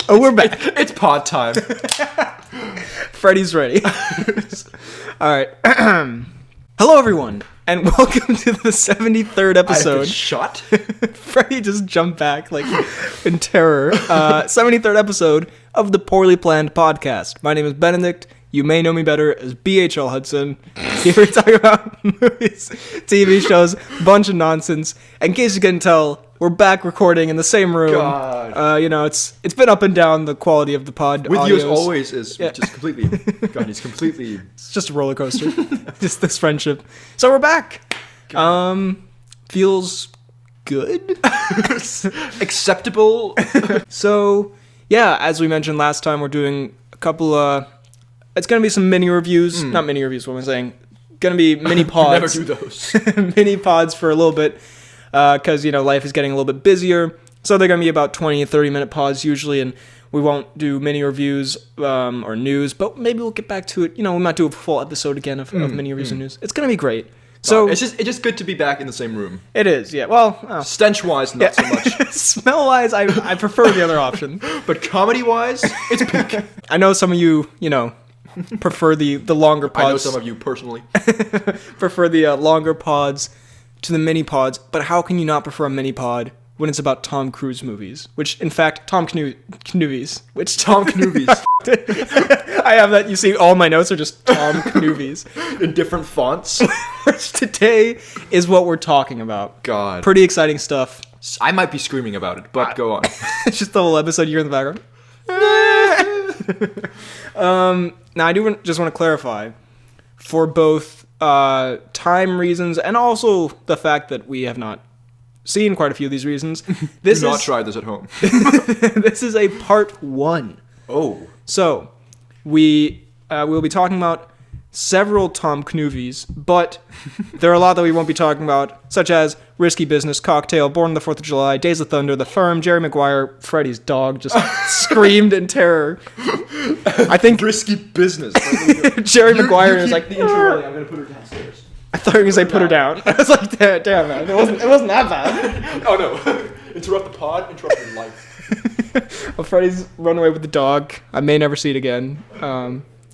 Oh, we're back. It's pod time. Freddy's ready. All right. Hello, everyone, and welcome to the 73rd episode. I've been shot. Freddy just jumped back, like, in terror. 73rd episode of the Poorly Planned Podcast. My name is Benedict. You may know me better as BHL Hudson. Here we talk about movies, TV shows, bunch of nonsense. And in case you couldn't tell, we're back recording in the same room. God. It's been up and down the quality of the pod. With audios. you as always is just completely. God, he's completely. It's just a roller coaster. Just this friendship. So we're back. Feels good. Acceptable. So yeah, as we mentioned last time, we're doing a couple. It's gonna be some mini reviews. Not mini reviews. What am I saying? Gonna be mini pods. Never do those. Mini pods for a little bit. Because, life is getting a little bit busier. So they're going to be about 20 to 30-minute pods usually, and we won't do mini reviews or news, but maybe we'll get back to it. We might do a full episode again of mini reviews and news. It's going to be great. So it's just good to be back in the same room. It is, yeah. Well, stench-wise, not so much. Smell-wise, I prefer the other option. But comedy-wise, it's peak. I know some of you, prefer the longer pods. I know some of you personally. Prefer the longer pods to the mini pods, but how can you not prefer a mini pod when it's about Tom Cruise movies? Which, in fact, Tom Cnews. I have that. You see, all my notes are just Tom Cnews in different fonts. Which today is what we're talking about. God, pretty exciting stuff. I might be screaming about it, but go on. It's just the whole episode. You're in the background. Now, I do just want to clarify for both time reasons, and also the fact that we have not seen quite a few of these reasons. Do not try this at home. This is a part 1. Oh. So, we'll be talking about several Tom Cnews, but there are a lot that we won't be talking about, such as Risky Business, Cocktail, Born on the 4th of July, Days of Thunder, The Firm, Jerry Maguire, Freddy's dog just screamed in terror. I think Risky Business. Jerry Maguire is like, the intro. I'm gonna put her downstairs. I thought you were gonna say put her down. I was like, damn man, it wasn't that bad. Oh no. Interrupt the pod, interrupt your life. Well, Freddy's run away with the dog. I may never see it again.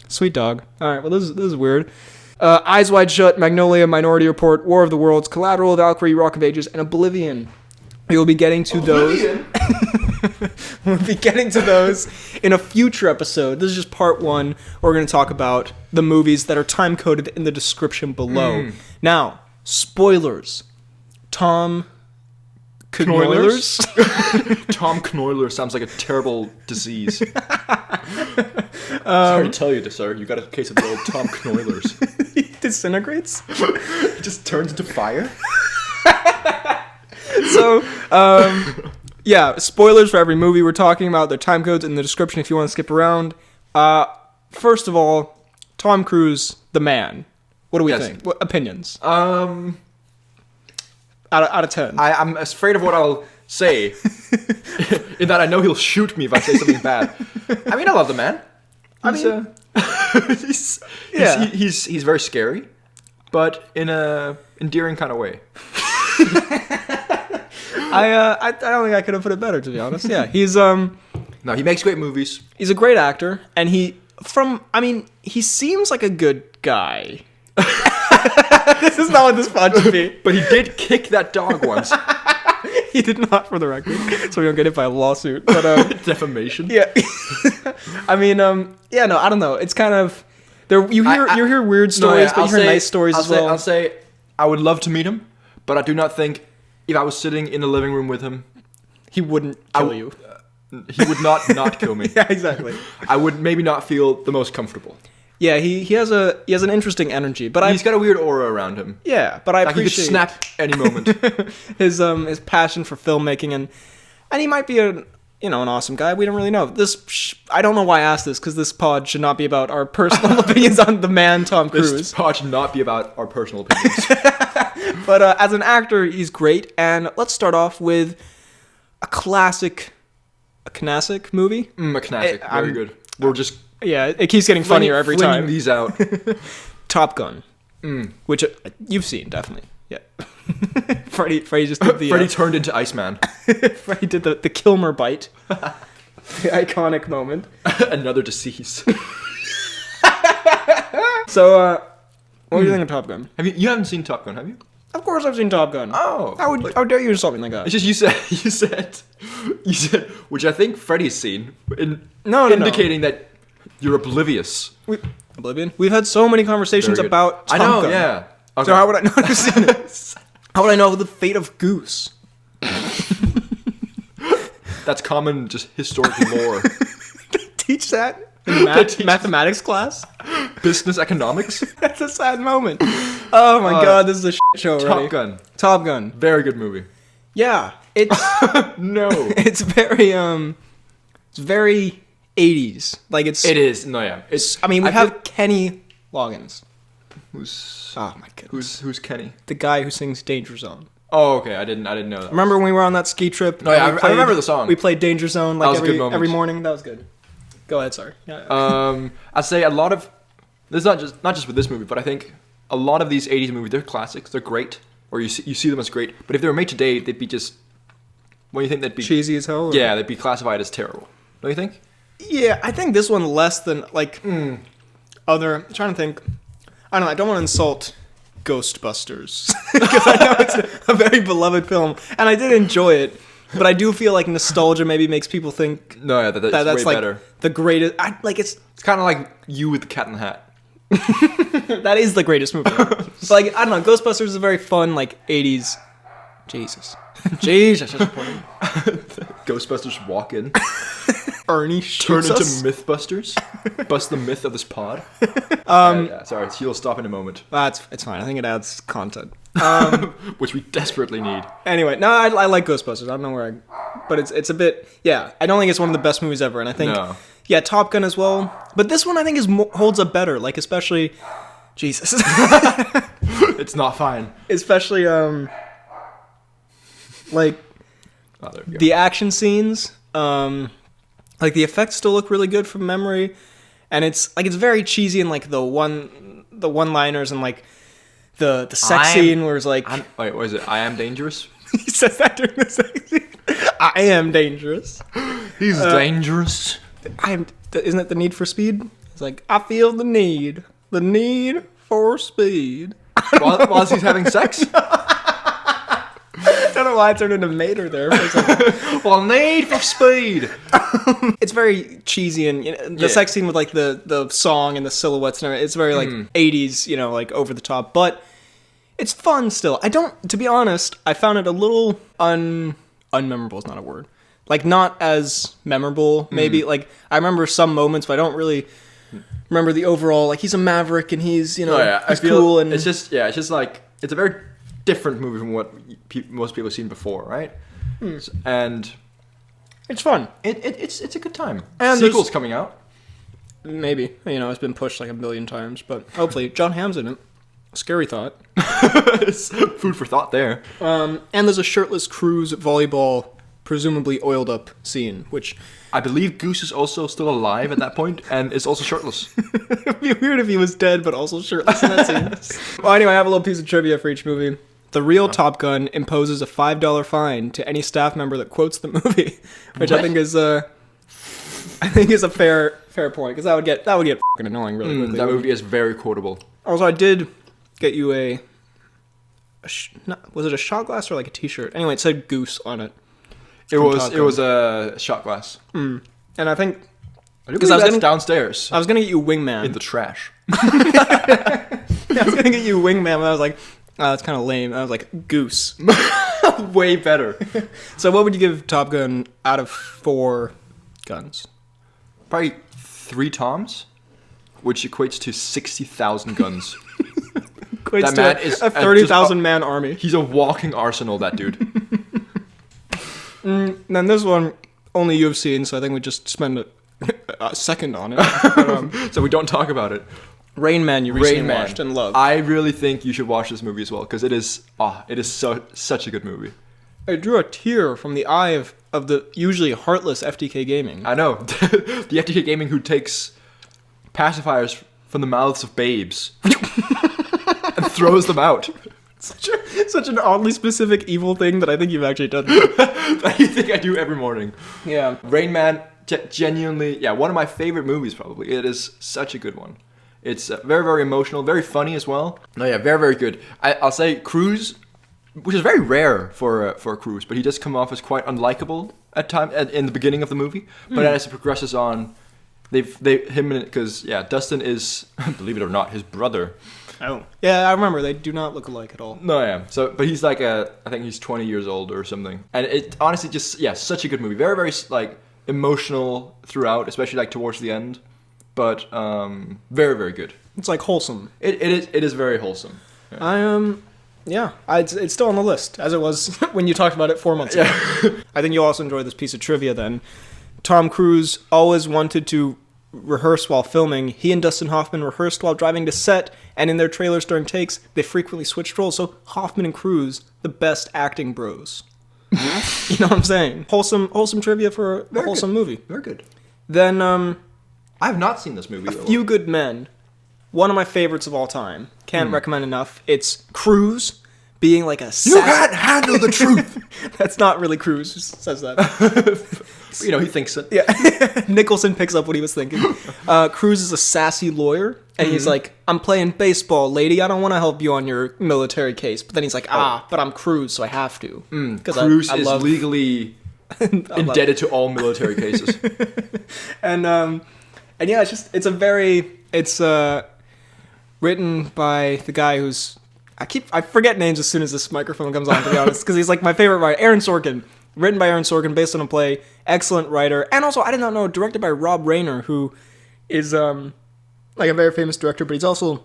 Sweet dog. Alright, well this is weird. Eyes Wide Shut, Magnolia, Minority Report, War of the Worlds, Collateral, Valkyrie, Rock of Ages, and Oblivion. We will be getting to those. We'll be getting to those in a future episode. This is just part 1. We're going to talk about the movies that are time-coded in the description below. Now, spoilers. Tom Knoilers? Tom Knoiler sounds like a terrible disease. Sorry to tell you this, sir. You got a case of the old Tom Knoilers. He disintegrates? He just turns into fire? So, yeah, spoilers for every movie we're talking about. Their time codes in the description if you want to skip around. First of all, Tom Cruise, the man. What do we think? What opinions? Out of 10. I'm afraid of what I'll say. In that I know he'll shoot me if I say something bad. I mean, I love the man. He's very scary, but in a endearing kind of way. I don't think I could have put it better, to be honest. Yeah, he's No, he makes great movies. He's a great actor, and he seems like a good guy. This is not what this pod should be. But he did kick that dog once. He did not, for the record, so we don't get hit by a lawsuit. But defamation. Yeah. I don't know. It's kind of there. You hear weird stories, but you hear nice stories as well. I'll say I would love to meet him, but I do not think if I was sitting in the living room with him, he wouldn't kill you. He would not kill me. Yeah, exactly. I would maybe not feel the most comfortable. Yeah, he has an interesting energy, but he's got a weird aura around him. Yeah, but I appreciate he could snap any moment. his passion for filmmaking and he might be an awesome guy. We don't really know. I don't know why I asked this, because this pod should not be about our personal opinions on the man Tom Cruise. This pod should not be about our personal opinions. But as an actor, he's great. And let's start off with a classic movie. A classic, very good. We're just it keeps getting funnier every time. These out. Top Gun, which you've seen definitely. Yeah. Freddy just did the... Freddy turned into Iceman. Freddy did the Kilmer bite. The iconic moment. Another decease. So, what do you think of Top Gun? You haven't seen Top Gun, have you? Of course I've seen Top Gun. Oh. How dare you insult me like that? It's just you said, which I think Freddie's seen, No. indicating that you're oblivious. Oblivion? We've had so many conversations Very good. about Top Gun. I know, yeah. Okay. So how would I know I've seen it? How would I know the fate of Goose? That's common, just historical lore. Teach that in mathematics class? Business economics. That's a sad moment. Oh my god, this is a shit show already. Top Gun. Top Gun. Very good movie. Yeah, it's No. it's very 80s. Like It is. No, yeah. I mean, we have Kenny Loggins. Who's Oh my goodness. who's Kenny? The guy who sings Danger Zone. Oh, okay. I didn't know that. Remember when we were on that ski trip? No, yeah, and I remember the song. We played Danger Zone like That was a good moment. every morning. That was good. Go ahead, sorry. Yeah. I'd say a lot of this, not just with this movie, but I think a lot of these 80s movies, they're classics. They're great, or you see them as great. But if they were made today, they'd be just. What do you think? They'd be Cheesy as hell? Or? Yeah, they'd be classified as terrible. Don't you think? Yeah, I think this one less than like other. I'm trying to think. I don't know. I don't want to insult Ghostbusters because I know it's a very beloved film, and I did enjoy it. But I do feel like nostalgia maybe makes people think No, yeah, that's that's way like better. the greatest. It's kind of like you with the Cat in the Hat. That is the greatest movie. But like I don't know, Ghostbusters is a very fun like 80s. Jesus. Ghostbusters walk in, Ernie turn shoots into us. Mythbusters, bust the myth of this pod. Yeah, sorry, he'll stop in a moment, It's fine. I think it adds content. which we desperately need. Anyway, no, I like Ghostbusters. I don't know where but it's a bit, yeah. I don't think it's one of the best movies ever, and I think, No. yeah, Top Gun as well. But this one I think holds up better, like especially, Jesus, It's not fine. especially like Oh, there we go. the action scenes. Like the effects still look really good from memory, and it's very cheesy and like the one-liners and like the sex scene where it's like Wait, what is it? I am dangerous. he says that during the sex scene. I am dangerous. He's dangerous. Isn't it the Need for Speed? It's like I feel the need for speed. While he's having sex. I don't know why I turned into Mater there. For a second. Well, need for speed. It's very cheesy and the sex scene with like the song and the silhouettes and everything. It's very like 80s, like over the top, but it's fun still. To be honest, I found it a little unmemorable is not a word. Like not as memorable, maybe. Like I remember some moments, but I don't really remember the overall. Like he's a maverick and he's he's cool and it's just like it's a very different movie from what most people have seen before, right? And it's fun. It's a good time. And sequel's coming out. Maybe it's been pushed like a billion times, but hopefully John Hamm's in it. Scary thought. It's food for thought there. And there's a shirtless cruise volleyball, presumably oiled up scene, which I believe Goose is also still alive at that point and is also shirtless. it'd be weird if he was dead but also shirtless in that scene. Well, anyway, I have a little piece of trivia for each movie. The real Top Gun imposes a $5 fine to any staff member that quotes the movie, which I think is a fair point because that would get fucking annoying really quickly. That movie is very quotable. Also, I did get you was it a shot glass or like a T-shirt? Anyway, it said Goose on it. It was a shot glass. And I think because I was downstairs. I was gonna get you Wingman in the trash. I was gonna get you Wingman, but I was like, oh, that's kind of lame. I was like, Goose. Way better. So what would you give Top Gun out of 4 guns? Probably 3 toms, which equates to 60,000 guns. Equates That man to is a 30,000 man army. He's a walking arsenal, that dude. Then this one, only you've seen, so I think we just spend a second on it. So we don't talk about it. Rain Man, you recently watched and loved. I really think you should watch this movie as well, because it is such a good movie. I drew a tear from the eye of the usually heartless FTK Gaming. I know. The FTK Gaming who takes pacifiers from the mouths of babes and throws them out. Such an oddly specific evil thing that I think you've actually done. I think I do every morning. Yeah. Rain Man Genuinely, yeah, one of my favorite movies probably. It is such a good one. It's very, very emotional, very funny as well. No, yeah, very, very good. I'll say Cruise, which is very rare for Cruise, but he does come off as quite unlikable at time in the beginning of the movie. But as it progresses on, because Dustin is, believe it or not, his brother. Oh, yeah, I remember they do not look alike at all. No, yeah. So, but he's like I think he's 20 years old or something, and it honestly just such a good movie. Very, very like emotional throughout, especially like towards the end, but very, very good. It's like wholesome. It is very wholesome. Yeah. It's still on the list as it was when you talked about it 4 months ago. I think you'll also enjoy this piece of trivia then. Tom Cruise always wanted to rehearse while filming. He and Dustin Hoffman rehearsed while driving to set, and in their trailers during takes, they frequently switched roles. So Hoffman and Cruise, the best acting bros. You know what I'm saying? Wholesome trivia for a wholesome movie. Very good. Then, I have not seen this movie. A Few Good Men. One of my favorites of all time. Can't recommend enough. It's Cruise being like a You can't handle the truth. That's not really Cruise who says that. You know, he thinks it. Yeah. Nicholson picks up what he was thinking. Cruise is a sassy lawyer, and he's like, I'm playing baseball, lady. I don't want to help you on your military case. But then he's like, but I'm Cruise, so I have to. Cruise is legally indebted to all military cases. And yeah, it's written by the guy who's, I forget names as soon as this microphone comes on, to be honest, because he's like my favorite writer, Aaron Sorkin. Written by Aaron Sorkin, based on a play. Excellent writer. And also, I did not know, directed by Rob Reiner, who is like a very famous director, but he's also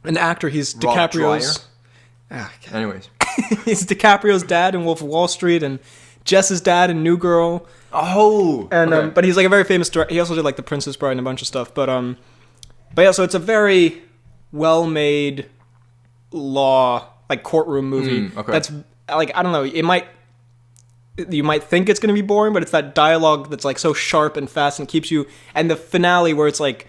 an actor. He's DiCaprio's... Anyways. He's DiCaprio's dad in Wolf of Wall Street, and Jess's dad in New Girl. Oh! And okay. But he's like a very famous director. He also did like The Princess Bride and a bunch of stuff. But yeah, so it's a very well-made law, like courtroom movie. Okay. That's, like, I don't know, you might think it's going to be boring, but it's that dialogue that's like so sharp and fast and keeps you, and the finale where it's like,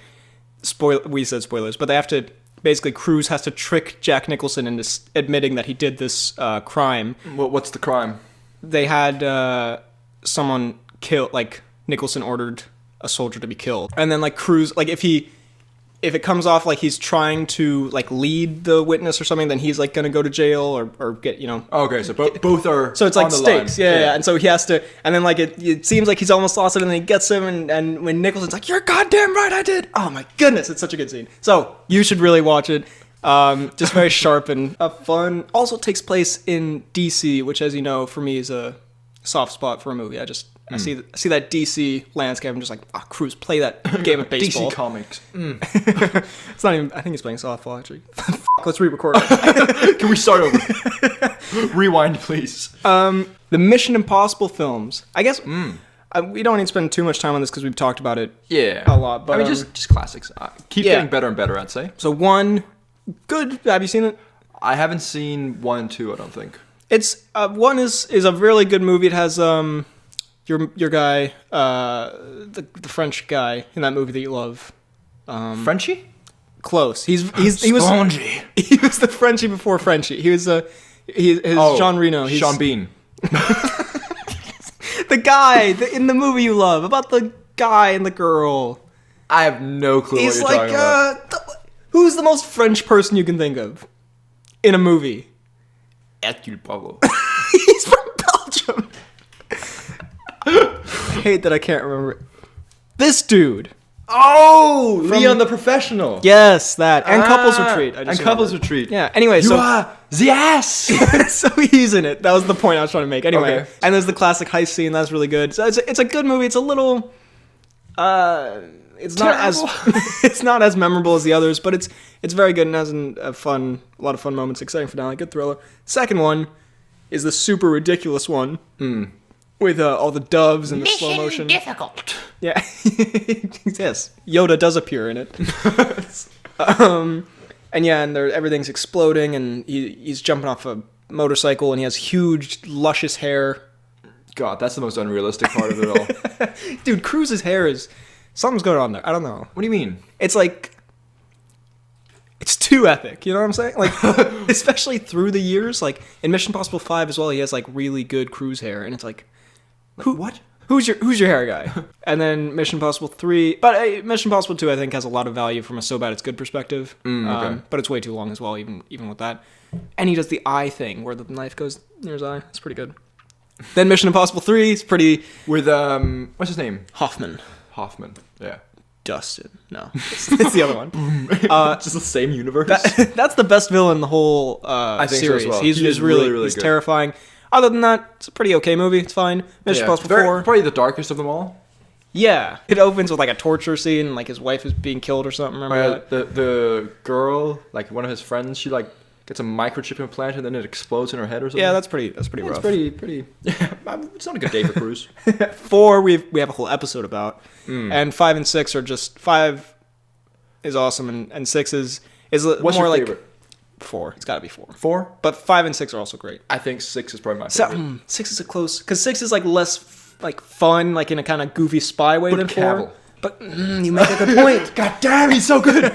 we said spoilers, but they have to, basically Cruise has to trick Jack Nicholson into admitting that he did this crime. What's the crime? They had someone killed, like Nicholson ordered a soldier to be killed. And then like Cruise, like if it comes off like he's trying to like lead the witness or something, then he's like going to go to jail or get, you know. Okay, so both are so it's like stakes. Line. Yeah. And so he has to, and then like it seems like he's almost lost it, and then he gets him, and when Nicholson's like, you're goddamn right, I did. Oh my goodness, it's such a good scene. So you should really watch it. Just very sharp and fun. Also takes place in DC, which, as you know, for me is a soft spot for a movie. I see that DC landscape. I'm just like, Cruise, play that game of baseball. DC Comics. It's not even. I think he's playing softball actually. Let's re-record it. Can we start over? Rewind, please. The Mission Impossible films. I guess we don't need to spend too much time on this because we've talked about it. A lot. But I mean, just classics. Keep getting better and better, I'd say. So one, good. Have you seen it? I haven't seen 1 and 2. I don't think. It's one is a really good movie. It has your guy, the French guy in that movie that you love. Frenchie? Close. He was Spongy. He was the Frenchie before Frenchie. He was Jean Reno. Sean Bean. The guy in the movie you love, about the guy and the girl. I have no clue what you're talking about. Who's the most French person you can think of in a movie? Hercule Poirot. He's from Belgium. I hate that I can't remember. This dude. Oh, Leon the Professional. Yes, that. And Couples Retreat. Couples Retreat. Yeah, anyway, you are the ass. So he's in it. That was the point I was trying to make. Anyway, okay. And there's the classic heist scene. That's really good. So it's a good movie. It's a little... it's not as memorable as the others, but it's very good and has a lot of fun moments, exciting finale, good thriller. Second one is the super ridiculous one with all the doves and the slow motion. Difficult. Yeah, yes, Yoda does appear in it. And everything's exploding, and he's jumping off a motorcycle, and he has huge, luscious hair. God, that's the most unrealistic part of it all. Dude, Cruise's hair is... Something's going on there. I don't know. What do you mean? It's like... It's too epic. You know what I'm saying? Like, especially through the years. Like, in Mission Impossible 5 as well, he has, like, really good Cruise hair. And it's like... What? Who's your hair guy? And then Mission Impossible 3. But Mission Impossible 2, I think, has a lot of value from a so bad it's good perspective. Okay. But it's way too long as well, even with that. And he does the eye thing, where the knife goes near his eye. It's pretty good. Then Mission Impossible 3 is pretty... With, what's his name? Hoffman. Yeah. Dustin. No. It's the other one. Just the same universe? That's the best villain in the whole I think series. so as well. He's really good. terrifying. Other than that, it's a pretty okay movie. It's fine. Mission Impossible 4. Probably the darkest of them all. Yeah. It opens with like a torture scene, like his wife is being killed or something. Remember that? The girl, like one of his friends, she like gets a microchip implant and then it explodes in her head or something. Yeah, that's pretty rough. It's pretty. It's not a good day for Cruise. 4 we have a whole episode about, and 5 and 6 are just 5 is awesome and 6 is What's more your like favorite? 4. It's got to be 4. 4? But 5 and 6 are also great. I think 6 is probably my favorite. 6 is a close because 6 is like less like fun, like in a kind of goofy spy way than 4. But you make a good point. God damn, he's so good.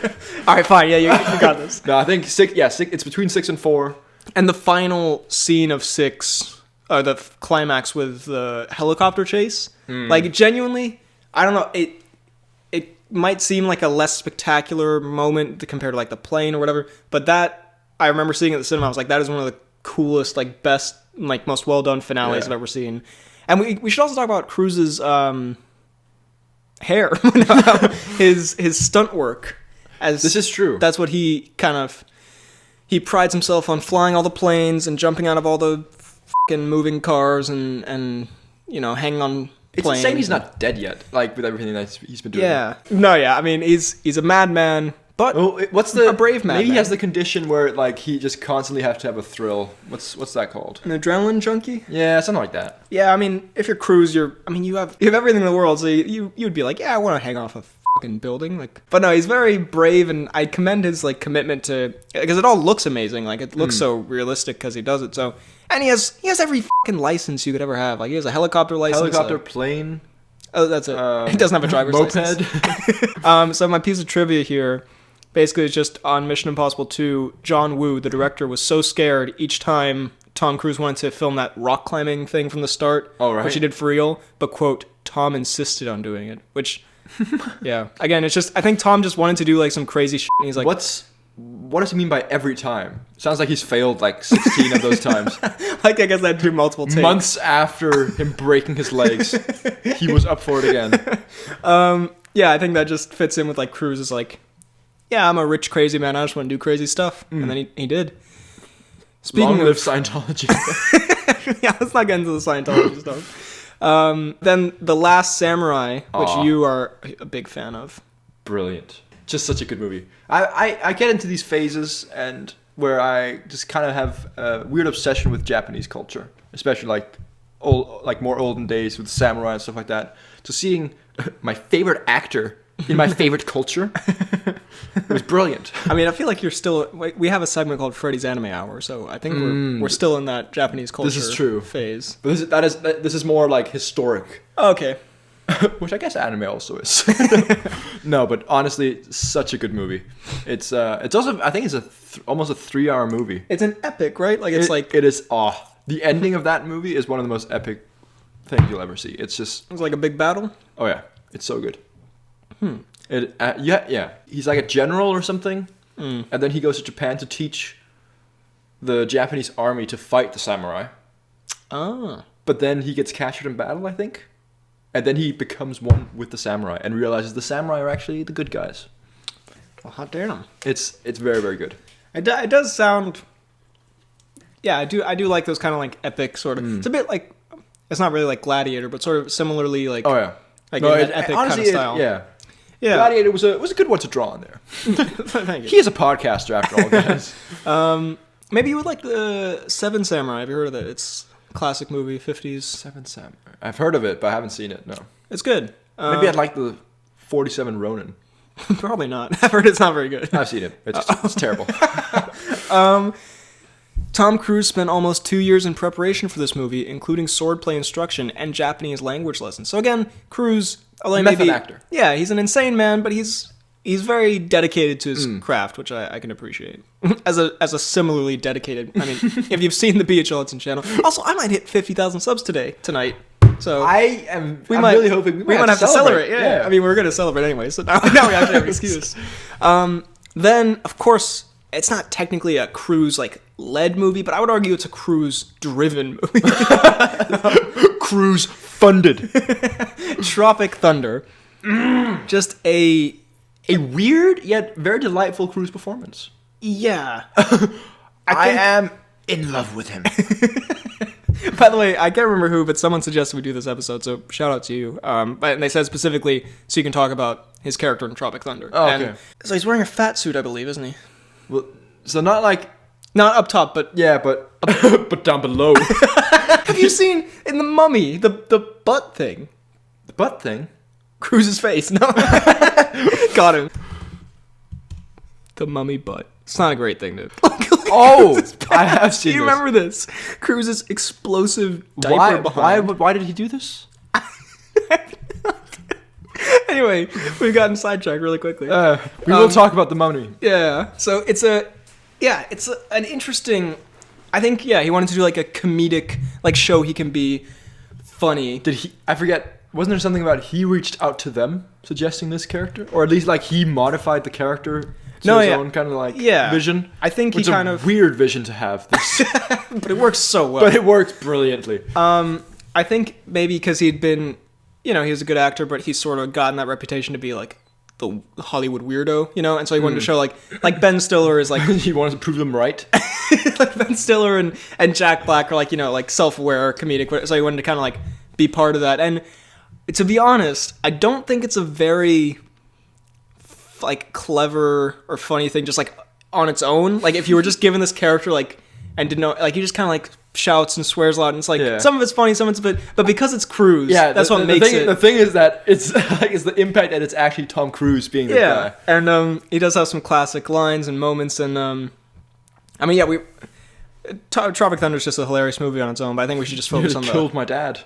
All right, fine. Yeah, you got this. No, I think 6. Yeah, 6. It's between 6 and 4. And the final scene of 6, the climax with the helicopter chase, like genuinely, I don't know. It might seem like a less spectacular moment compared to like the plane or whatever, but that I remember seeing at the cinema. I was like, that is one of the coolest, like best, like most well done finales I've ever seen. And we should also talk about Cruise's hair, his stunt work. As this is true. That's what he prides himself on, flying all the planes and jumping out of all the fucking moving cars and hanging on It's planes. insane he's not dead yet, like with everything that he's been doing. Yeah. No, yeah. I mean, he's a madman, but a brave madman. Maybe he has the condition where like he just constantly has to have a thrill. What's that called? An adrenaline junkie? Yeah, something like that. Yeah, I mean, if you're Cruise, you have everything in the world, so you'd be like, yeah, I want to hang off a fucking building, like. But no, he's very brave, and I commend his like commitment to, because it all looks amazing, like it looks so realistic because he does it so, and he has every fucking license you could ever have, like he has a helicopter license, plane. Oh, that's it. He doesn't have a driver's license. Moped. So my piece of trivia here. Basically, it's just on Mission Impossible 2, John Woo, the director, was so scared each time Tom Cruise wanted to film that rock climbing thing from the start, which he did for real, but, quote, Tom insisted on doing it, which, yeah. Again, it's just, I think Tom just wanted to do, like, some crazy shit, and he's like... What does he mean by every time? Sounds like he's failed, like, 16 of those times. Like, I guess I'd do multiple takes. Months after him breaking his legs, he was up for it again. Yeah, I think that just fits in with, like, Cruise is like... Yeah, I'm a rich, crazy man. I just want to do crazy stuff. And then he did. Long live Scientology. Yeah, let's not get into the Scientology stuff. Then The Last Samurai, which you are a big fan of. Brilliant. Just such a good movie. I get into these phases and where I just kind of have a weird obsession with Japanese culture, especially like more olden days with samurai and stuff like that. So seeing my favorite actor in my favorite culture, it was brilliant. I mean, I feel like you're still... We have a segment called Freddy's Anime Hour, so I think we're still in that Japanese culture this is true. phase. But this is more like historic. Okay. Which I guess anime also is. No, but honestly, such a good movie. It's also, I think it's almost a 3-hour movie. It's an epic, right? Like it is. The ending of that movie is one of the most epic things you'll ever see. It's like a big battle. Oh yeah, it's so good. Yeah. He's like a general or something, and then he goes to Japan to teach the Japanese army to fight the samurai. Ah. But then he gets captured in battle, I think. And then he becomes one with the samurai and realizes the samurai are actually the good guys. Well, hot damn. It's very, very good. It does sound... Yeah, I do like those kind of like epic sort of... It's a bit like... It's not really like Gladiator, but sort of similarly like... Oh, yeah. Like in that epic honestly, kind of style. Yeah. Gladiator was a good one to draw on there. Thank you. He is a podcaster after all, guys. Maybe you would like the Seven Samurai. Have you heard of it? It's a classic movie, 50s. Seven Samurai. I've heard of it, but I haven't seen it, no. It's good. Maybe I'd like the 47 Ronin. Probably not. I've heard it's not very good. I've seen it. It's terrible. Tom Cruise spent almost 2 years in preparation for this movie, including swordplay instruction and Japanese language lessons. So again, Cruise, although Method actor. Yeah, he's an insane man, but he's very dedicated to his craft, which I can appreciate. As a similarly dedicated, I mean, if you've seen the B.H. Hudson channel. Also, I might hit 50,000 subs tonight. So I'm really hoping we might have to celebrate. Yeah. I mean, we're gonna celebrate anyway. So now we actually have an excuse. Then, of course, it's not technically a Cruise like led movie, but I would argue it's a Cruise driven movie. Cruise funded. Tropic Thunder. Just a weird yet very delightful Cruise performance. Yeah. I am in love with him. By the way, I can't remember who, but someone suggested we do this episode, so shout out to you. And they said specifically so you can talk about his character in Tropic Thunder. Oh, okay. And so he's wearing a fat suit, I believe, isn't he? Well, so not like... Not up top, but... Yeah, but but down below. Have you seen in The Mummy, the butt thing? The butt thing? Cruise's face. No. Got him. The mummy butt. It's not a great thing to... Oh! I have seen this. Do you remember this? Cruise's explosive diaper behind. Why did he do this? Anyway, we've gotten sidetracked really quickly. We will talk about The Mummy. Yeah. So it's an interesting... I think, he wanted to do like a comedic like show he can be funny. Did he... I forget... Wasn't there something about he reached out to them suggesting this character? Or at least like he modified the character to his own kind of like vision? I think he kind of... weird vision to have. This. But it works so well. But it works brilliantly. I think maybe because he'd been, he was a good actor, but he's sort of gotten that reputation to be like the Hollywood weirdo, and so he wanted to show like Ben Stiller is like... He wanted to prove them right. Like Ben Stiller and Jack Black are like, like self-aware comedic, so he wanted to kind of like be part of that. And to be honest, I don't think it's a very like clever or funny thing just like on its own. Like if you were just given this character like and didn't know, like he just kind of like shouts and swears a lot, and it's like some of it's funny, some of it's a bit, but because it's Cruise, that's what makes it. The thing is that it's like it's the impact that it's actually Tom Cruise being the guy. And he does have some classic lines and moments, and I mean, Tropic Thunder is just a hilarious movie on its own, but I think we should just focus on the... killed my dad.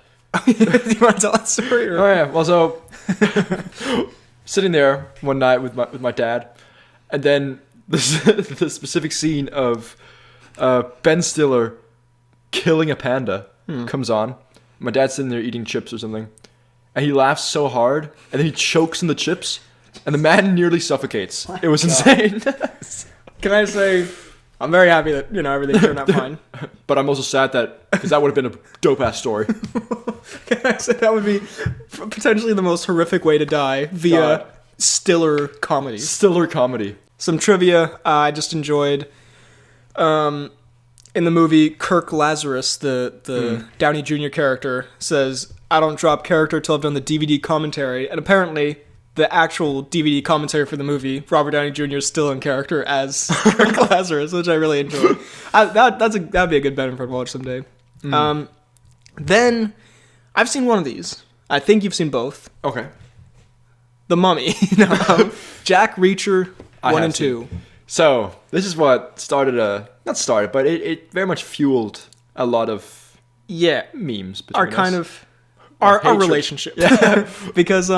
Do you want to tell that story? Or? Oh yeah, well, so sitting there one night with my dad, and then the specific scene of Ben Stiller killing a panda comes on. My dad's sitting there eating chips or something, and he laughs so hard, and then he chokes in the chips, and the man nearly suffocates. It was insane. Can I say... I'm very happy that, everything turned out fine. But I'm also sad because that would have been a dope-ass story. Can I say that would be potentially the most horrific way to die via Stiller comedy. Stiller comedy. Some trivia I just enjoyed. In the movie, Kirk Lazarus, the Downey Jr. character, says, "I don't drop character till I've done the DVD commentary." And apparently... the actual DVD commentary for the movie, Robert Downey Jr. is still in character as Kirk Lazarus, which I really enjoy. That'd be a good Benford watch someday. Then, I've seen one of these. I think you've seen both. Okay. The Mummy. Jack Reacher 1 and 2. So, this is what started not started, but it very much fueled a lot of memes between our us. kind of... Our relationship. Yeah. Because,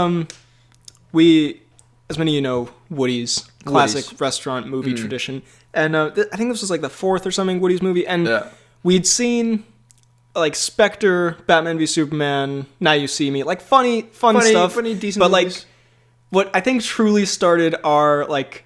we, as many of you know, Woody's classic restaurant movie tradition. And I think this was like the fourth or something Woody's movie. And we'd seen like Spectre, Batman v Superman, Now You See Me. Like funny stuff. Funny, decent but movies. Like what I think truly started our like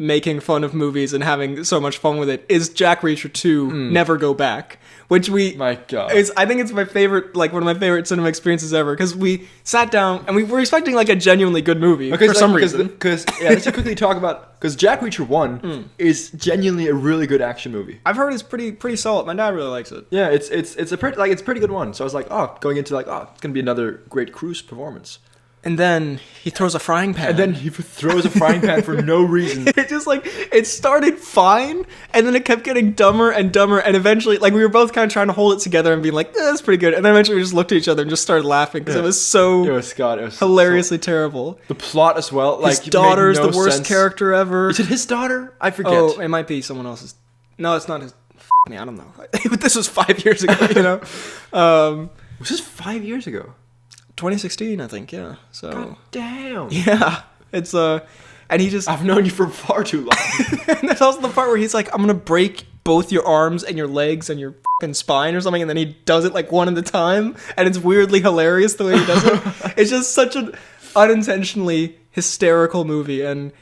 making fun of movies and having so much fun with it is Jack Reacher 2, Never Go Back. Which my God. I think it's my favorite, like one of my favorite cinema experiences ever, because we sat down and we were expecting like a genuinely good movie for some reason. Because let's quickly talk about, because Jack Reacher 1 is genuinely a really good action movie. I've heard it's pretty solid. My dad really likes it. Yeah, it's a pretty good one. So I was like, going into like, it's gonna be another great Cruise performance. And then he throws a frying pan. And then he throws a frying pan for no reason. It just like, it started fine, and then it kept getting dumber and dumber, and eventually, like, we were both kind of trying to hold it together and being like, that's pretty good. And then eventually we just looked at each other and just started laughing, because it was so hilariously terrible. The plot as well. Like, his daughter's the worst character ever. Is it his daughter? I forget. Oh, it might be someone else's. No, it's not his. Me, I don't know. This was 5 years ago, Was this 5 years ago? 2016, I think, yeah. So. God damn. Yeah. It's, and he just... I've known you for far too long. And there's also the part where he's like, I'm gonna break both your arms and your legs and your fucking spine or something, and then he does it like one at a time, and it's weirdly hilarious the way he does it. It's just such an unintentionally hysterical movie, and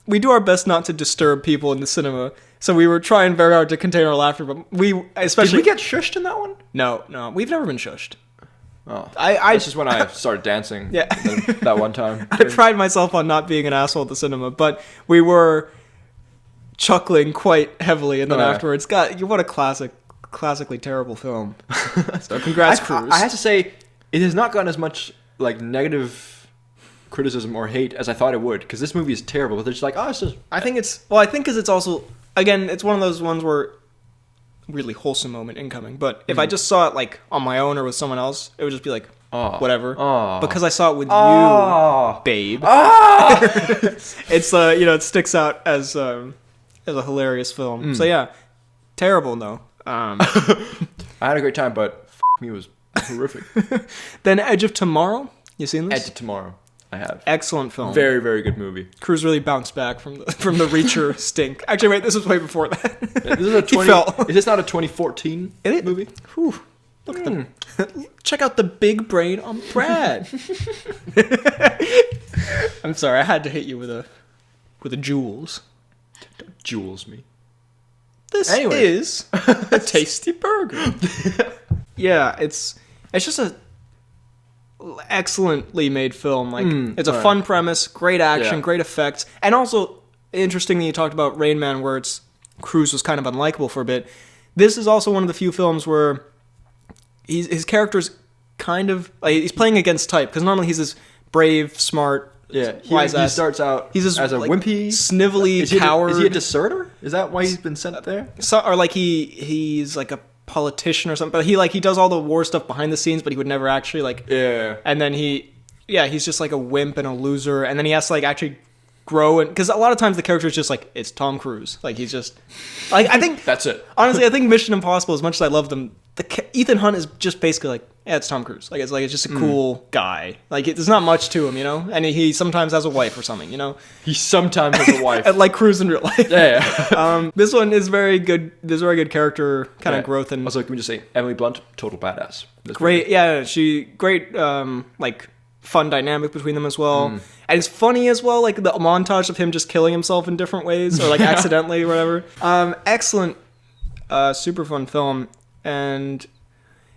we do our best not to disturb people in the cinema, so we were trying very hard to contain our laughter, but Did we get shushed in that one? No, we've never been shushed. Oh, this is when I started dancing. Yeah. That one time. I pride myself on not being an asshole at the cinema, but we were chuckling quite heavily, and then afterwards, God, what a classically terrible film. So congrats, Cruise. I have to say, it has not gotten as much like negative criticism or hate as I thought it would, because this movie is terrible. But they're just like, oh, it's just. I think because it's also, again, it's one of those ones where really wholesome moment incoming. But if I just saw it like on my own or with someone else, it would just be like, whatever. Because I saw it with you, babe. It's it sticks out as a hilarious film. So yeah, terrible though. I had a great time, but me was horrific. Then Edge of Tomorrow. You seen this? Edge of Tomorrow. I have. Excellent film. Very, very good movie. Cruise really bounced back from the Reacher stink. Actually, wait, this was way before that. Yeah, this is is this not a 2014 movie? Whew. Look at check out the big brain on Brad. I'm sorry, I had to hit you with a Jules. Don't Jules me. This is a tasty burger. Yeah, it's just a excellently made film. Like it's a fun premise, great action, great effects, and also interesting that you talked about Rain Man, where Cruise was kind of unlikable for a bit. This is also one of the few films where his character's kind of like, he's playing against type, because normally he's this brave, smart. Yeah, he starts out as a wimpy, snivelly coward. Is he a deserter? Is that why he's been sent there? Or like he's like a politician or something, but he does all the war stuff behind the scenes, but he would never actually like. Yeah. And then he's just like a wimp and a loser, and then he has to like actually grow, and because a lot of times the character is just like, it's Tom Cruise, like he's just like, I think that's it. Honestly, I think Mission Impossible, as much as I love them, Ethan Hunt is just basically like, yeah, it's Tom Cruise. Like it's just a cool guy. Like there's not much to him, and he sometimes has a wife or something, He sometimes has a wife. Like Cruise in real life. Yeah. This one is very good. There's very good character kind of growth, and also, can we just say Emily Blunt, total badass. Great. Yeah, great. Like fun dynamic between them as well, and it's funny as well. Like the montage of him just killing himself in different ways, or like accidentally, or whatever. Excellent, super fun film. And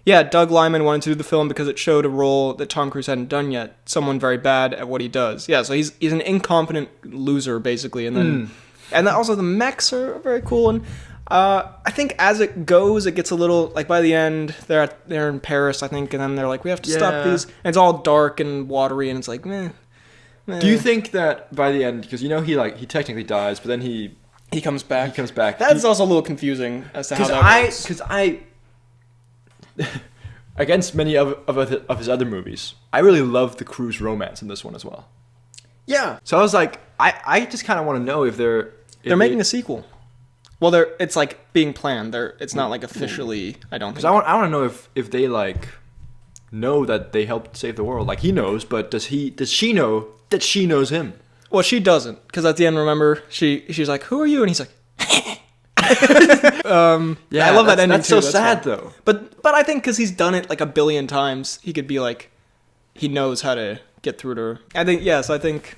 yeah, Doug Liman wanted to do the film because it showed a role that Tom Cruise hadn't done yet. Someone very bad at what he does. Yeah, so he's an incompetent loser, basically. And then also the mechs are very cool. And I think as it goes, it gets a little, like by the end, they're in Paris, I think, and then they're like, we have to stop these. And it's all dark and watery, and it's like, meh. Do you think that by the end, because he technically dies, but then he comes back. He comes back. That's also a little confusing as to how that works. Because against many of his other movies, I really love the Cruise romance in this one as well. Yeah. So I was like, I just kind of want to know if they're making a sequel. Well, it's like being planned. It's not like officially. I don't think. Because I want to know if they like know that they helped save the world. Like he knows, but does she know that she knows him? Well, she doesn't, because at the end, remember, she's like, "Who are you?" And he's like, yeah, I love that ending. That's too. so sad, though. But I think because he's done it like a billion times, he could be like, he knows how to get through to her. I think I think,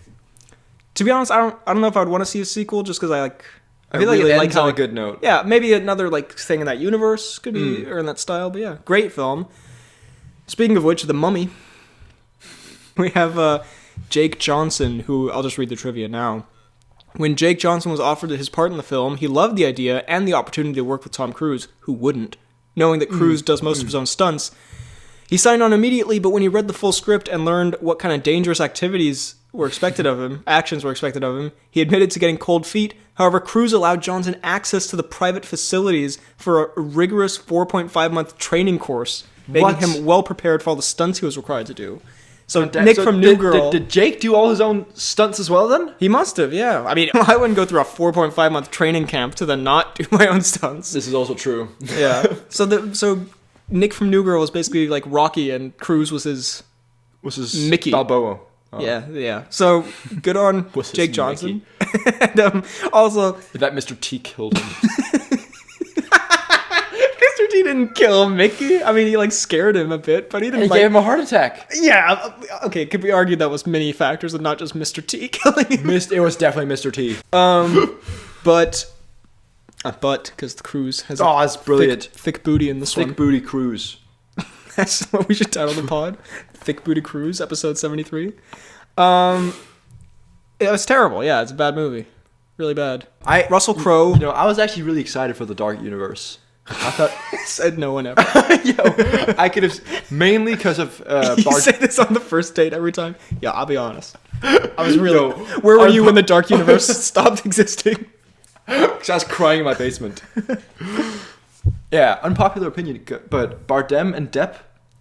to be honest, I don't know if I would want to see a sequel, just because I feel like it ends on a good note. Yeah, maybe another like thing in that universe could be or in that style. But yeah, great film. Speaking of which, The Mummy. We have Jake Johnson, who I'll just read the trivia now. When Jake Johnson was offered his part in the film, he loved the idea and the opportunity to work with Tom Cruise, who wouldn't, knowing that Cruise does most of his own stunts. He signed on immediately, but when he read the full script and learned what kind of dangerous actions were expected of him, he admitted to getting cold feet. However, Cruise allowed Johnson access to the private facilities for a rigorous 4.5-month training course, making him well prepared for all the stunts he was required to do. So Nick from New Girl... Did Jake do all his own stunts as well, then? He must have, yeah. I mean, I wouldn't go through a 4.5-month training camp to then not do my own stunts. This is also true. Yeah. So Nick from New Girl was basically like Rocky, and Cruise was his Mickey. Balboa. Oh. Yeah. So good on Jake Johnson. And also... That Mr. T killed him. he didn't kill Mickey. I mean, he like scared him a bit, but he didn't. He like, gave him a heart attack. Yeah. Okay. Could we argue that was many factors and not just Mr. T killing him? It was definitely Mr. T. But because the cruise has that's brilliant. thick booty in this one. Thick booty cruise. That's what we should title the pod. Thick Booty Cruise, episode 73. It was terrible. Yeah, it's a bad movie. Really bad. Russell Crowe. I was actually really excited for the Dark Universe. I thought... Said no one ever. I could have... Mainly because of... You say this on the first date every time? Yeah, I'll be honest. I was really... Where were you when the Dark Universe stopped existing? Because I was crying in my basement. Yeah, unpopular opinion, but Bardem and Depp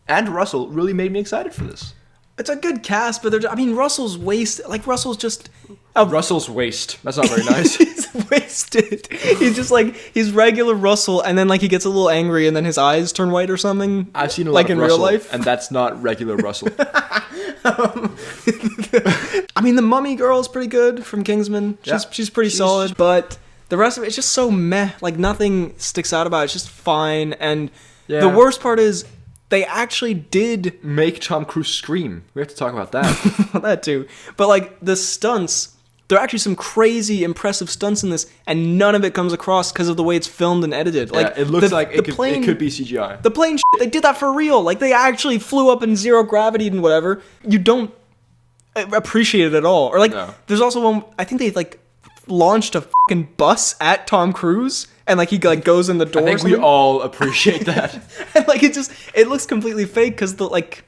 and Russell really made me excited for this. It's a good cast, but Russell's wasted. Like, Russell's just... Russell's waste. That's not very nice. He's wasted. He's just like, he's regular Russell, and then like he gets a little angry, and then his eyes turn white or something. I've seen a lot like of in Russell, real life, and that's not regular Russell. I mean, the Mummy girl is pretty good from Kingsman. She's pretty solid, but the rest of it, it's just so meh. Like, nothing sticks out about it. It's just fine, and the worst part is they actually did make Tom Cruise scream. We have to talk about that. That too. But like the stunts, there are actually some crazy impressive stunts in this, and none of it comes across because of the way it's filmed and edited. Like, it looks like it could be CGI. The plane shit, they did that for real. Like, they actually flew up in zero gravity and whatever. You don't appreciate it at all. Or like, there's also one, I think they like launched a fucking bus at Tom Cruise, and like he like goes in the door. I think we all appreciate that. And like it looks completely fake because the like,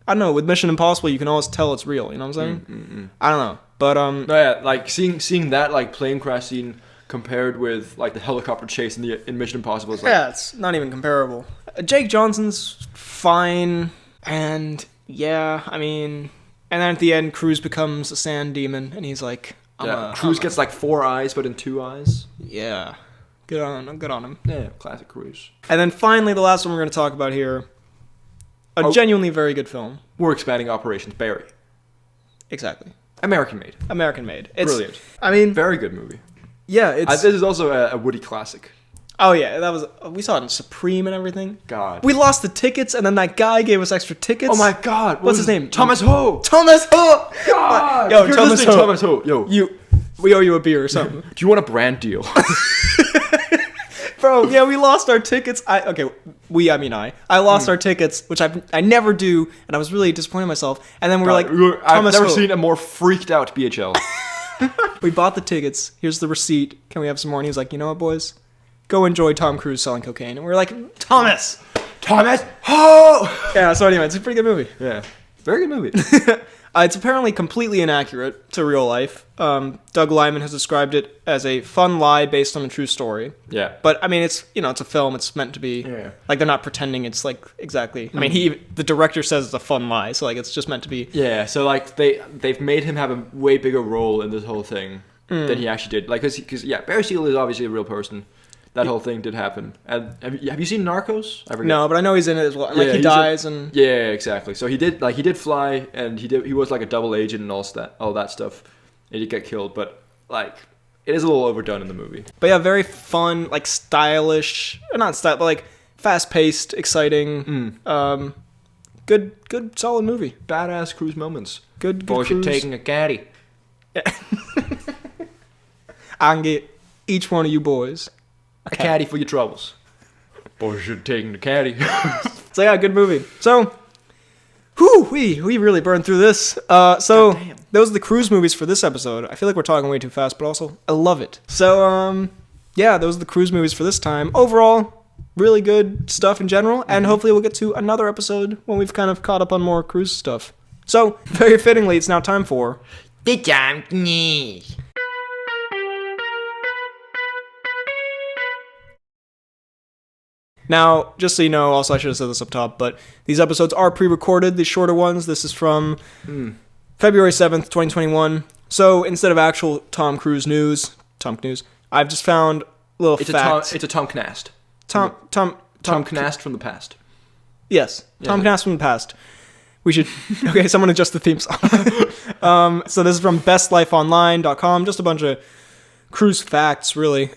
I don't know, with Mission Impossible you can always tell it's real. You know what I'm saying? I don't know, but like seeing that like plane crash scene compared with like the helicopter chase in Mission Impossible is like, it's not even comparable. Jake Johnson's fine, and I mean, and then at the end Cruise becomes a sand demon, and he's like, Cruise gets like 4 eyes, but in 2 eyes. Yeah. Good on him. Yeah, classic Cruise. And then finally, the last one we're going to talk about here, a genuinely very good film. We're expanding operations. Barry. Exactly. American made. It's brilliant. I mean, very good movie. Yeah, it's... this is also a Woody classic. Oh yeah, we saw it in Supreme and everything. God. We lost the tickets, and then that guy gave us extra tickets. Oh my God. What's his name? Thomas Ho. Thomas Ho! God. Yo, Thomas Ho. Thomas Ho. Yo. We owe you a beer or something. Do you want a brand deal? Bro, yeah, we lost our tickets. I lost our tickets, which I never do, and I was really disappointed in myself. And then we were like, I've never seen a more freaked out BHL. We bought the tickets. Here's the receipt. Can we have some more? And he was like, you know what, boys? Go enjoy Tom Cruise selling cocaine. And we were like, Thomas! Oh! Yeah, so anyway, it's a pretty good movie. Yeah. Very good movie. It's apparently completely inaccurate to real life. Doug Liman has described it as a fun lie based on a true story. Yeah. But, I mean, it's a film. It's meant to be... Yeah. Like, they're not pretending it's, like, exactly... I mean, the director says it's a fun lie, so, like, it's just meant to be... Yeah, so, like, they've made him have a way bigger role in this whole thing than he actually did. Like, because Barry Seal is obviously a real person. That whole thing did happen. And have you seen Narcos? I forget. No, but I know he's in it as well. And, like, he dies and... Yeah, exactly. So he did fly, and he was like a double agent and all that stuff. And he did get killed, but like it is a little overdone in the movie. But yeah, very fun, like stylish, or not style, but like fast-paced, exciting. Good, solid movie. Badass Cruise moments. Good Boys, Cruise. you're taking a caddy. Yeah. I can get each one of you boys a caddy for your troubles. Boys, you're taking the caddy. So yeah, good movie. So, we really burned through this. So those are the Cruise movies for this episode. I feel like we're talking way too fast, but also I love it. So yeah, those are the Cruise movies for this time. Overall, really good stuff in general, and hopefully we'll get to another episode when we've kind of caught up on more Cruise stuff. So, very fittingly, it's now time for the Cnews. Now, just so you know, also I should have said this up top, but these episodes are pre-recorded, the shorter ones. This is from February 7th, 2021. So instead of actual Tom Cruise news, I've just found little facts. It's a Tom Knast. Tom Knast from the past. Yes, Tom Knast from the past. We should... Okay, someone adjust the theme song. So this is from bestlifeonline.com. Just a bunch of Cruise facts, really.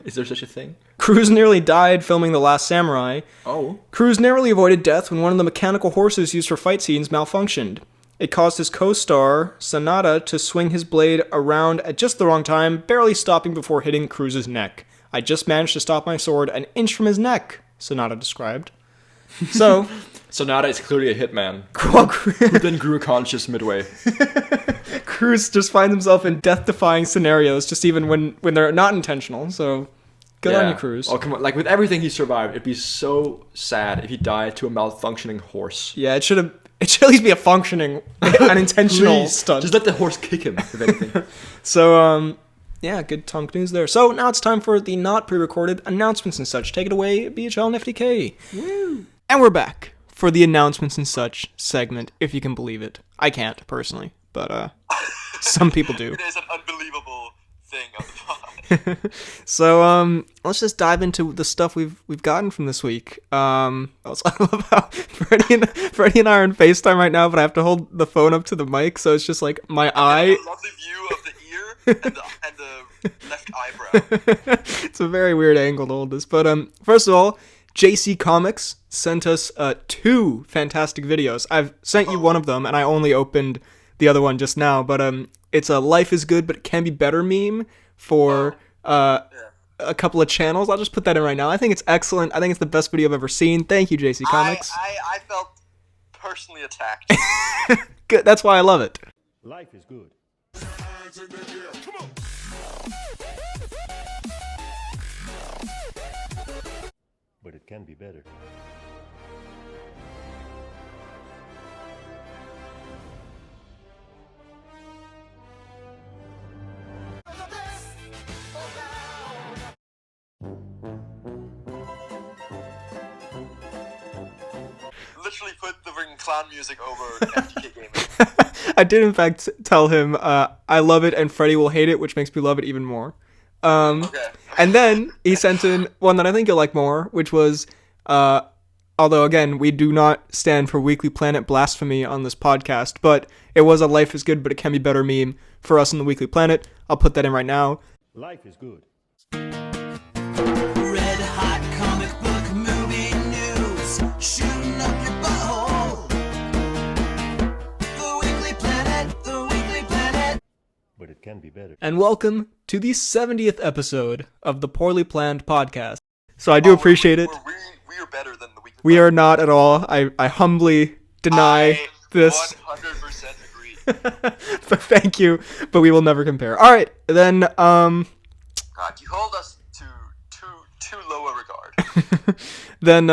Is there such a thing? Cruise nearly died filming The Last Samurai. Oh. Cruise narrowly avoided death when one of the mechanical horses used for fight scenes malfunctioned. It caused his co-star, Sanada, to swing his blade around at just the wrong time, barely stopping before hitting Cruise's neck. I just managed to stop my sword an inch from his neck, Sanada described. So... Sonata is clearly a hitman, who then grew conscious midway. Cruise just finds himself in death-defying scenarios, just even when they're not intentional, so... Good on you, Cruise. Oh, come on. Like, with everything he survived, it'd be so sad if he died to a malfunctioning horse. Yeah, it should at least be a functioning, unintentional stunt. Just let the horse kick him, if anything. So, yeah, good Tom Cnews there. So, now it's time for the not pre-recorded announcements and such. Take it away, BHL Nifty K. Woo! And we're back for the announcements and such segment, if you can believe it. I can't, personally, but, some people do. It is an unbelievable thing on the pod. So, let's just dive into the stuff we've gotten from this week. I love how Freddie and I are on FaceTime right now, but I have to hold the phone up to the mic, so it's just like my eye. A lovely view of the ear and the left eyebrow. It's a very weird angle to hold this, but first of all, JC Comics sent us 2 fantastic videos. I've sent you one of them, and I only opened the other one just now, but it's a Life is Good, but it can be better meme for a couple of channels. I'll just put that in right now. I think it's excellent. I think it's the best video I've ever seen. Thank you, JC Comics. I felt personally attacked. Good. That's why I love it. Life is good. But it can be better. Literally put the freaking clown music over FTK Gaming. I did, in fact, tell him I love it and Freddie will hate it, which makes me love it even more. Okay. And then he sent in one that I think you'll like more, which was, although, again, we do not stand for Weekly Planet blasphemy on this podcast, but it was a Life is Good, but it can be better meme for us in the Weekly Planet. I'll put that in right now. Life is good. Red hot comic book movie news, shooting up your butthole. The Weekly Planet, the Weekly Planet. But it can be better. And welcome to the 70th episode of the Poorly Planned Podcast. So I do appreciate it. We are better than the Weekly We Planet. are not at all. I humbly deny this. 100% agree. But thank you, but we will never compare. All right, then, God, you hold us to too low a regard. then,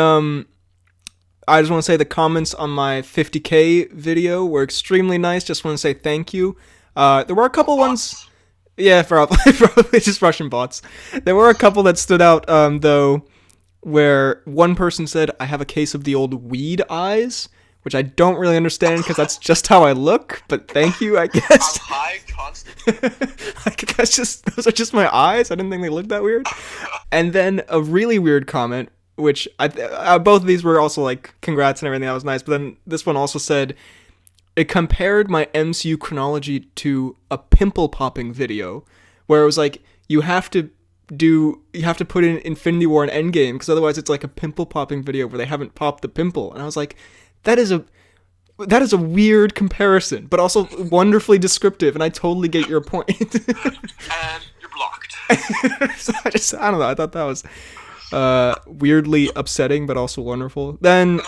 I just want to say the comments on my 50K video were extremely nice. Just want to say thank you. There were a couple ones. Yeah, probably just Russian bots. There were a couple that stood out, though, where one person said, I have a case of the old weed eyes, which I don't really understand because that's just how I look, but thank you, I guess. I'm high constantly. Those are just my eyes. I didn't think they looked that weird. And then a really weird comment, which both of these were also like, congrats and everything, that was nice, but then this one also said, it compared my MCU chronology to a pimple popping video, where it was like, you have to put in Infinity War and Endgame, because otherwise it's like a pimple popping video where they haven't popped the pimple. And I was like, that is a weird comparison, but also wonderfully descriptive, and I totally get your point. And you're blocked. So I don't know, I thought that was weirdly upsetting, but also wonderful. Then,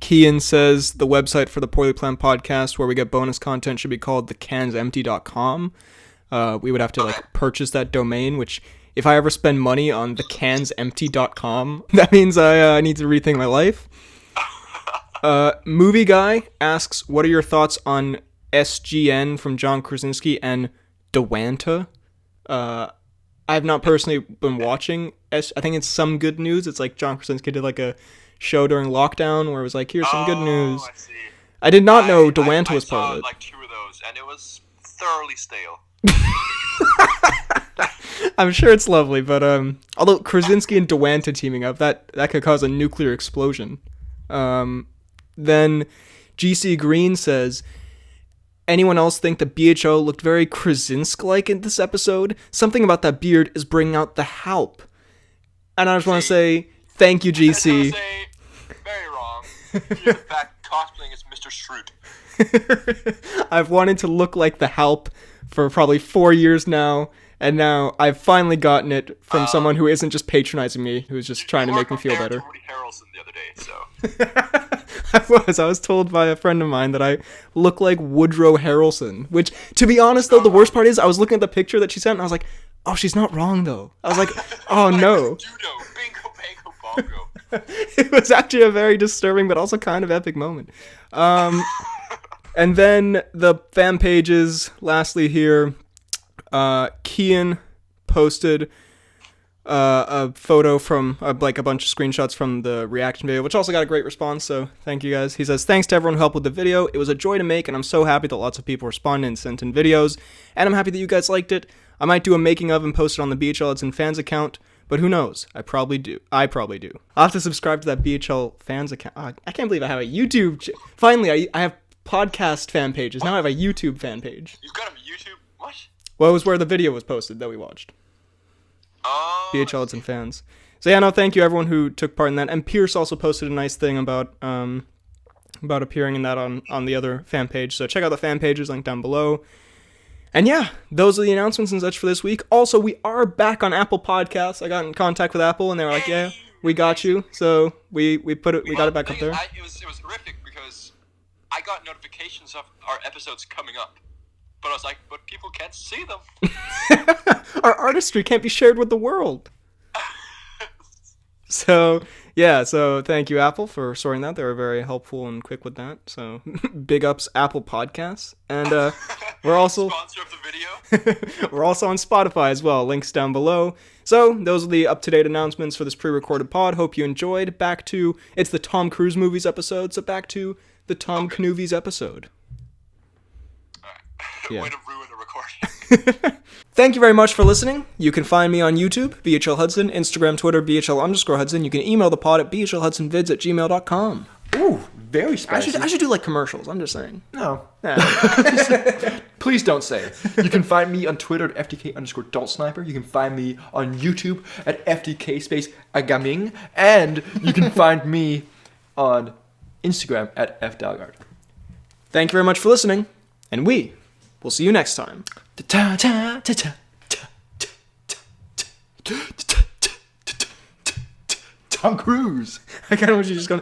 Kian says the website for the Poorly Planned Podcast where we get bonus content should be called thecansempty.com. We would have to purchase that domain, which if I ever spend money on thecansempty.com, that means I need to rethink my life. Movie Guy asks, what are your thoughts on SGN from John Krasinski and Dewanta? I have not personally been watching. I think it's Some Good News. It's like John Krasinski did like a show during lockdown where it was like, here's some good news. I see. I did not know Dewanta was part of it. I saw like 2 of those, and it was thoroughly stale. I'm sure it's lovely, but although Krasinski and Dewanta teaming up, that could cause a nuclear explosion. Then GC Green says, anyone else think that BHO looked very Krasinski-like in this episode? Something about that beard is bringing out the Halp. And I just want to say thank you, I was gonna GC. say, very wrong. You're in fact cosplaying as Mr. Shroot. I've wanted to look like the Halp for probably 4 years now, and now I've finally gotten it from someone who isn't just patronizing me, who's just trying to make me feel You were better. compared to Woody Harrelson the other day, so. I was told by a friend of mine that I look like Woodrow Harrelson, which, to be honest though, the worst part is I was looking at the picture that she sent and I was like, oh, she's not wrong though. I was like, oh no. Judo, bingo, bango, bongo. It was actually a very disturbing but also kind of epic moment. And then the fan pages, lastly here, Cian posted a photo from like a bunch of screenshots from the reaction video, which also got a great response, so thank you guys. He says, thanks to everyone who helped with the video. It was a joy to make, and I'm so happy that lots of people responded and sent in videos, and I'm happy that you guys liked it. I might do a making of and post it on the BHL Hudson fans account, but who knows? I probably do. I'll have to subscribe to that BHL fans account. I can't believe I have a YouTube. Finally, I have podcast fan pages. Now I have a YouTube fan page. You've got a YouTube. What? Well, it was where the video was posted that we watched. Oh. BHL Hudson fans. So yeah, no, thank you everyone who took part in that. And Pierce also posted a nice thing about appearing in that on the other fan page. So check out the fan pages, link down below. And yeah, those are the announcements and such for this week. Also, we are back on Apple Podcasts. I got in contact with Apple, and they were like, "Yeah, we got you." So we got it back up there. It was horrific because I got notifications of our episodes coming up, but I was like, but people can't see them. Our artistry can't be shared with the world. So yeah, so thank you Apple for sorting that. They were very helpful and quick with that. So big ups Apple Podcasts, and we're also Sponsor of the video. we're also on Spotify as well. Links down below. So those are the up-to-date announcements for this pre-recorded pod. Hope you enjoyed. It's the Tom Cruise movies episode. So back to the Tom Knuvies episode. Yeah. Way to ruin the recording. Thank you very much for listening. You can find me on YouTube, BHL Hudson, Instagram, Twitter, BHL_Hudson. You can email the pod at bhlhudsonvids@gmail.com. Ooh, very spicy. I should do like commercials. I'm just saying. No. Yeah. Please don't say. You can find me on Twitter at FDK_DaltSniper. You can find me on YouTube at FDK_Agaming. And you can find me on Instagram at FDalgard. Thank you very much for listening, and we will see you next time. Tom Cruise. I kind of want you to just go.